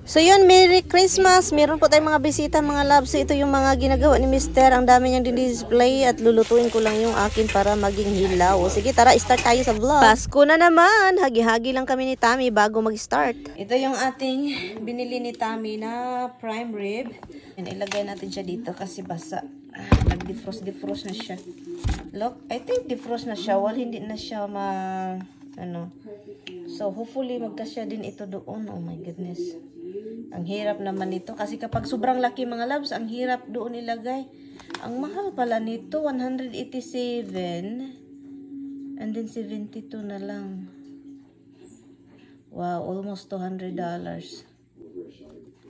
So yun, Merry Christmas! Meron po tayong mga bisita mga loves. So ito yung mga ginagawa ni Mister. Ang dami niyang din-display at lulutuin ko lang yung akin para maging hilaw. Sige, tara, start tayo sa vlog. Pasko na naman! Hagi-hagi lang kami ni Tammy bago mag-start. Ito yung ating binili ni Tammy na prime rib. And ilagay natin siya dito kasi basa. Nag-defrost na siya. Look, I think defrost na siya. Well, hindi na siya So, hopefully magkasya din ito doon. Oh my goodness. Ang hirap naman nito. Kasi kapag sobrang laki mga loves, ang hirap doon ilagay. Ang mahal pala nito. 187. And then 72 na lang. Wow, almost $200.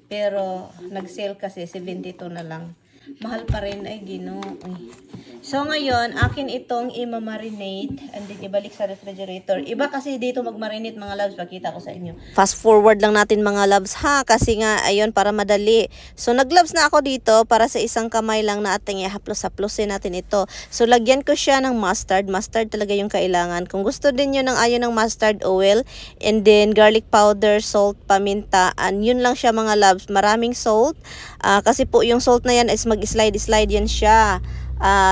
Pero, nag-sale kasi 72 na lang. Mahal pa rin ay Ginoo. So ngayon, akin itong i-marinate and then ibalik sa refrigerator. Iba kasi dito mag-marinate mga loves, pakita ko sa inyo. Fast forward lang natin mga loves ha, kasi nga ayun para madali. So nag-gloves na ako dito para sa isang kamay lang na ating ihaplos-haplosin natin ito. So lagyan ko siya ng mustard. Mustard talaga yung kailangan. Kung gusto din nyo ng ayaw ng mustard oil, and then garlic powder, salt, paminta, and yun lang siya mga loves. Maraming salt. Kasi po yung salt na yan is mag-slide yan siya.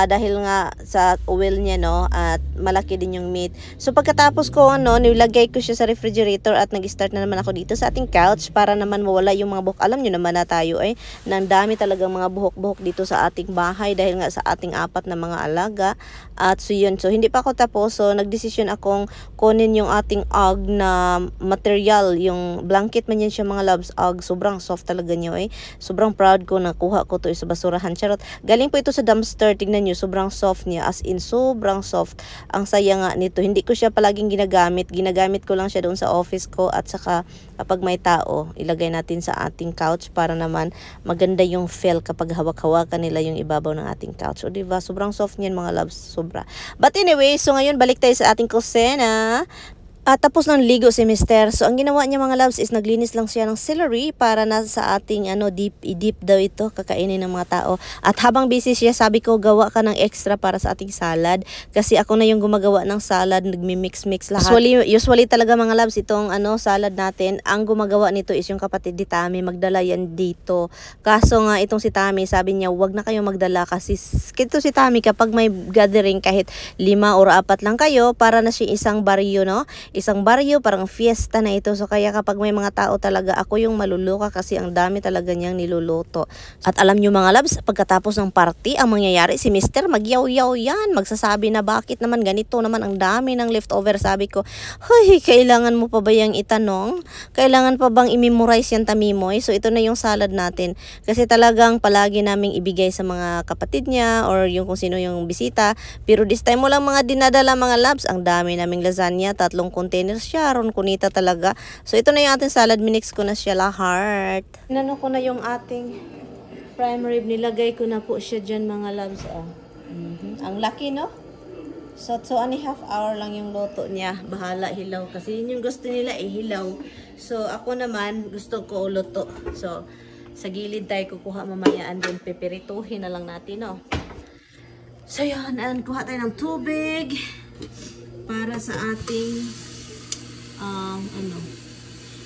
Dahil nga sa oil niya no, at malaki din yung meat. So pagkatapos ko nilagay ko siya sa refrigerator at nag-start na naman ako dito sa ating couch para naman mawala yung mga buhok. Alam niyo naman na tayo nang dami talagang mga buhok-buhok dito sa ating bahay dahil nga sa ating 4 na mga alaga. At so yun, so hindi pa ako tapos, so nagdesisyon akong kunin yung ating UGG na material, yung blanket man yan siya mga loves. UGG, sobrang soft talaga niyo Sobrang proud ko na kuha ko to sa basurahan. Charot. Galing po ito sa dumpster. Tignan nyo, sobrang soft niya. As in, sobrang soft. Ang saya nga nito. Hindi ko siya palaging ginagamit. Ginagamit ko lang siya doon sa office ko. At saka, kapag may tao, ilagay natin sa ating couch para naman maganda yung feel kapag hawak-hawakan nila yung ibabaw ng ating couch. O diba? Sobrang soft niyan mga loves. Sobra. But anyway, so ngayon, balik tayo sa ating kusina. At tapos ng ligo si Mister. So ang ginawa niya mga loves is naglinis lang siya ng celery para na sa ating i-dip daw ito, kakainin ng mga tao. At habang busy siya, sabi ko gawa ka ng extra para sa ating salad kasi ako na yung gumagawa ng salad, nagmi-mix lahat. Usually talaga mga loves itong salad natin, ang gumagawa nito is yung kapatid ni Tammy, magdala yan dito. Kaso nga itong si Tammy, sabi niya wag na kayo magdala kasi ito si Tammy kapag may gathering kahit 5 or 4 lang kayo, para na siya isang baryo isang baryo, parang fiesta na ito. So kaya kapag may mga tao talaga, ako yung maluluka kasi ang dami talaga niyang niluluto. At alam nyo mga loves, pagkatapos ng party, ang mangyayari si Mister magyaw-yaw yan. Magsasabi na bakit naman ganito naman ang dami ng leftover. Sabi ko, hey, kailangan mo pa ba yung itanong? Kailangan pa bang i-memorize yan Tamimoy? So ito na yung salad natin. Kasi talagang palagi naming ibigay sa mga kapatid niya or yung kung sino yung bisita. Pero this time mo lang mga dinadala mga loves. Ang dami naming lasagna, 3 container siya, ron kunita talaga. So ito na yung ating salad, minix ko na siya lahat. Inano ko na yung ating prime rib, nilagay ko na po siya dyan mga loves. Ang laki no? So 2.5 hour lang yung luto niya. Bahala hilaw kasi yun yung gusto nila hilaw. So ako naman gusto ko luto. So sa gilid tayo kukuha mamaya and then pipirituhin na lang natin no. So yun, and kuha tayo ng tubig para sa ating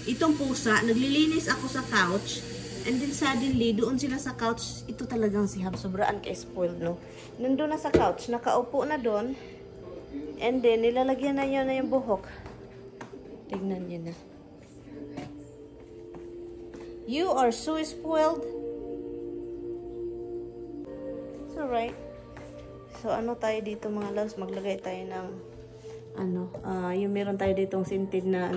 itong pusa. Naglilinis ako sa couch and then suddenly doon sila sa couch. Ito talagang si Hab, sobraan ka-spoiled no. Nandun na sa couch, nakaupo na doon and then nilalagyan na yun na yung buhok. Tignan nyo na. You are so spoiled. It's alright. So ano tayo dito mga loves, maglagay tayo ng yung meron tayo ditong scented na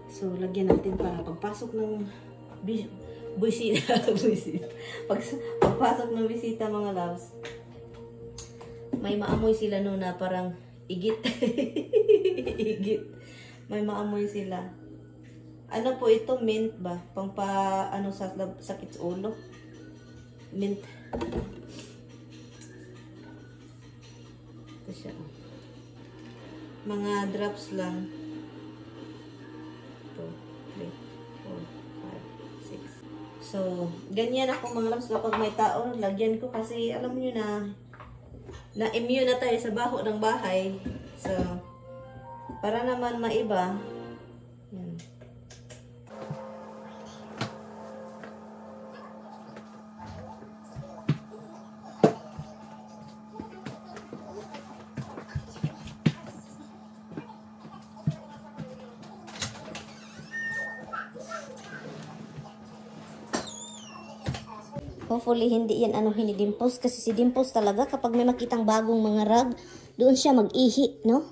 so lagyan natin para pagpasok ng bisita pagpasok ng bisita mga loves, may maamoy sila no na parang igit igit, may maamoy sila. Ano po ito, mint ba? Pangpa sa sakit sa ulo, mint. Ito siya. Mga drops lang. 2, 3, 4, 5, 6. So, ganyan ako mga loves kapag may tao. Lagyan ko kasi alam nyo na immune na tayo sa baho ng bahay. So, para naman maiba. Yan. Hopefully, hindi yan anuhin ni Dimples. Kasi si Dimples talaga, kapag may makitang bagong mga rag, doon siya mag-ihi, no?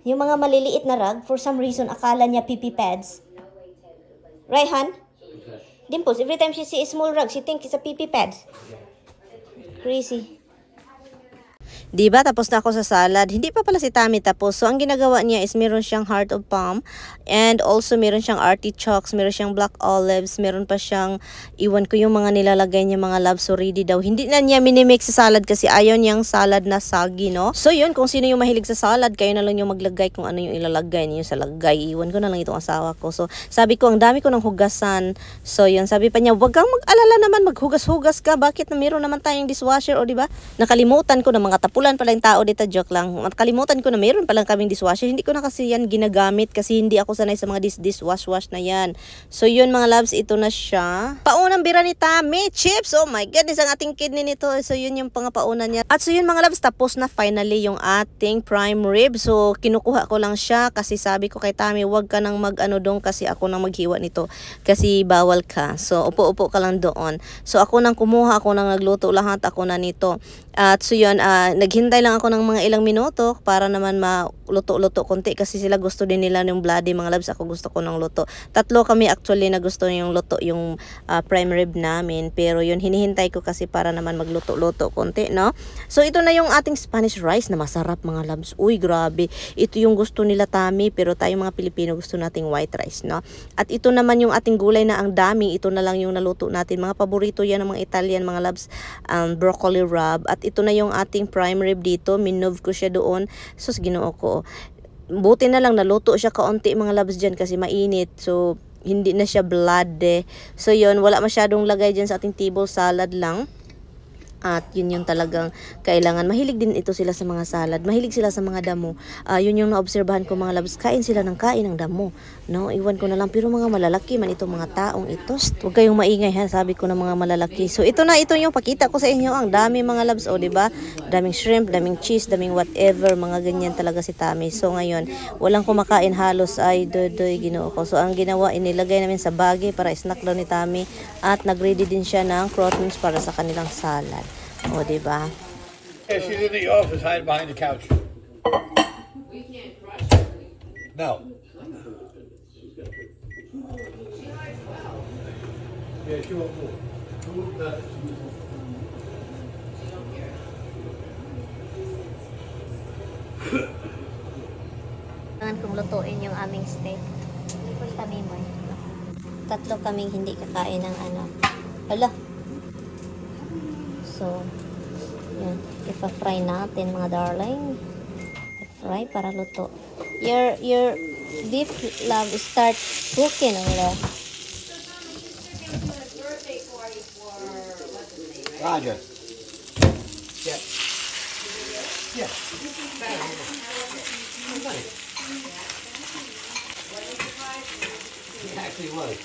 Yung mga maliliit na rag, for some reason, akala niya pee-pee pads. Right, Han? Dimples, every time she sees a small rug, she thinks it's a pee-pee pads. Crazy. Diba? Tapos na ako sa salad. Hindi pa pala si Tami tapos. So, ang ginagawa niya is meron siyang heart of palm. And also, meron siyang artichokes. Meron siyang black olives. Meron pa siyang, iwan ko yung mga nilalagay niya, mga loves. So, ready daw. Hindi na niya minimix sa salad kasi ayaw niyang salad na sagi, no? So, yun. Kung sino yung mahilig sa salad, kayo na lang yung maglagay kung ano yung ilalagay niyo sa lagay. Iwan ko na lang itong asawa ko. So, sabi ko, ang dami ko ng hugasan. So, yun. Sabi pa niya, wag kang mag-alala naman. Maghugas-hugas ka. Bakit na meron naman tayong dishwasher? O, diba? Nakalimutan ko na mga tapulan pala yung tao dito, joke lang. Kalimutan ko na mayroon palang kaming dishwasher. Hindi ko na kasi yan ginagamit kasi hindi ako sanay sa mga dishwash na yan. So yun mga loves, ito na siya. Paunang bira ni Tami, chips. Oh my goodness, ang ating kidney nito. So yun yung pangapaunan niya. At so yun mga loves, tapos na finally yung ating prime rib. So kinukuha ko lang siya kasi sabi ko kay Tami, wag ka nang mag-ano doon kasi ako nang maghiwa nito. Kasi bawal ka. So upo-upo ka lang doon. So ako nang kumuha, ako nang nagluto lahat, ako na nito. At so yun, naghintay lang ako ng mga ilang minuto para naman maluto-luto konti kasi sila gusto din nila yung bloody mga loves. Ako gusto ko ng luto. Tatlo kami actually na gusto yung luto yung prime rib namin. Pero yun, hinihintay ko kasi para naman magluto-luto konti, no? So ito na yung ating Spanish rice na masarap mga loves. Uy, grabe. Ito yung gusto nila Tami pero tayo mga Pilipino gusto nating white rice, no? At ito naman yung ating gulay na ang dami. Ito na lang yung naluto natin. Mga paborito yan ng mga Italian mga loves. Broccoli rub. At ito na yung ating prime rib dito. Minove ko siya doon. Sus, ginoo ko. Buti na lang naluto siya kaunti mga loves dyan kasi mainit. So, hindi na siya blood eh. So, yun. Wala masyadong lagay dyan sa ating table salad lang. At yun yung talagang kailangan. Mahilig din ito sila sa mga salad. Mahilig sila sa mga damo. Yun yung naobserbahan ko mga loves. Kain sila ng kain ng damo. No, iwan ko na lang. Pero mga malalaki man itong mga taong ito. Huwag kayong maingay ha. Sabi ko ng mga malalaki. So ito na, ito yung pakita ko sa inyo. Ang dami mga loves. O diba? Daming shrimp, daming cheese, daming whatever. Mga ganyan talaga si Tami. So ngayon, walang kumakain halos. Ay, doy, ginoo ko. So ang ginawa, inilagay namin sa bagay para snack daw ni Tami. At nag-ready din siya ng croutons para sa kanilang salad. O, diba? Yeah, she's in the office hiding behind the couch. No. Yeah, she won't move. Kailangan kong lutuin yung aming steak. Kami mo. Tatlo kaming hindi kakain ng ano. Hala. So, yan. Ipa-fry natin mga darling. Fry para luto. Your beef love start cooking already. Roger. Yeah. Yeah. It actually was.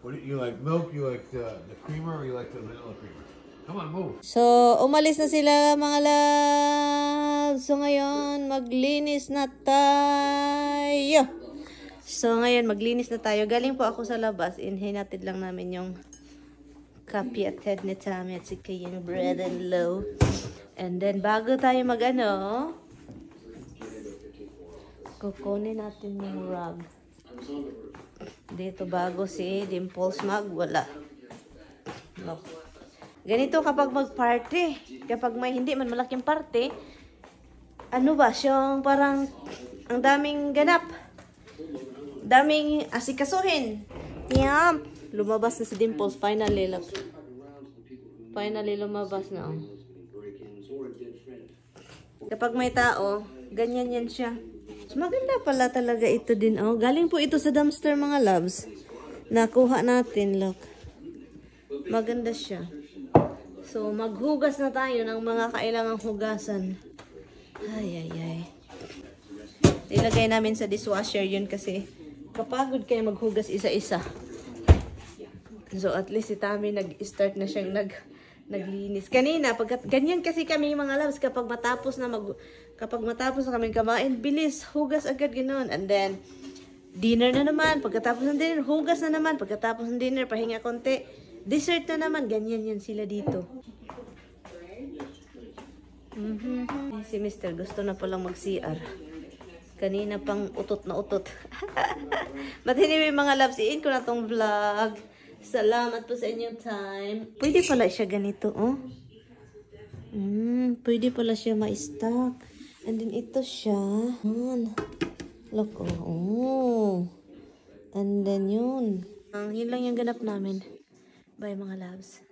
What do you like? Milk? You like the creamer, or you like the vanilla creamer? Come on, move. So, umalis na sila mga loves. So, ngayon, maglinis na tayo. So, ngayon, maglinis na tayo. Galing po ako sa labas. Hinatid lang namin yung copy at head ni Tami at si yung bread and low. And then, bago tayo mag-ano, kukunin natin yung rug. Dito bago si Dimples wala. Look. Ganito kapag mag-party. Kapag may hindi man malaking party, ano ba, siyang parang ang daming ganap. Daming asikasuhin. Yum! Lumabas na si Dimples. Finally, look. Finally, lumabas na. Oh. Kapag may tao, ganyan yan siya. So, maganda pala talaga ito din. Oh. Galing po ito sa dumpster mga loves. Nakuha natin, look. Maganda siya. So, maghugas na tayo ng mga kailangang hugasan. Ay. Ilagay namin sa dishwasher yun kasi kapagod kayo maghugas isa-isa. So, at least si Tami nag-start na siyang naglinis. Kanina, ganyan kasi kami mga loves, kapag matapos na Kapag matapos na kami kumain, bilis, hugas agad ganoon. And then, dinner na naman. Pagkatapos ng dinner, hugas na naman. Pagkatapos ng dinner, pahinga konti. Dessert na naman. Ganyan yan sila dito. Si Mr. gusto na palang mag-CR. Kanina pang utot na utot. But anyway, mga loves, iin ko na tong vlog. Salamat po sa inyong time. Pwede pala siya ganito, oh. Pwede pala siya ma-stack. And then ito siya. Look, oh. And then yun. Yun lang yung ganap namin. Bye mga loves.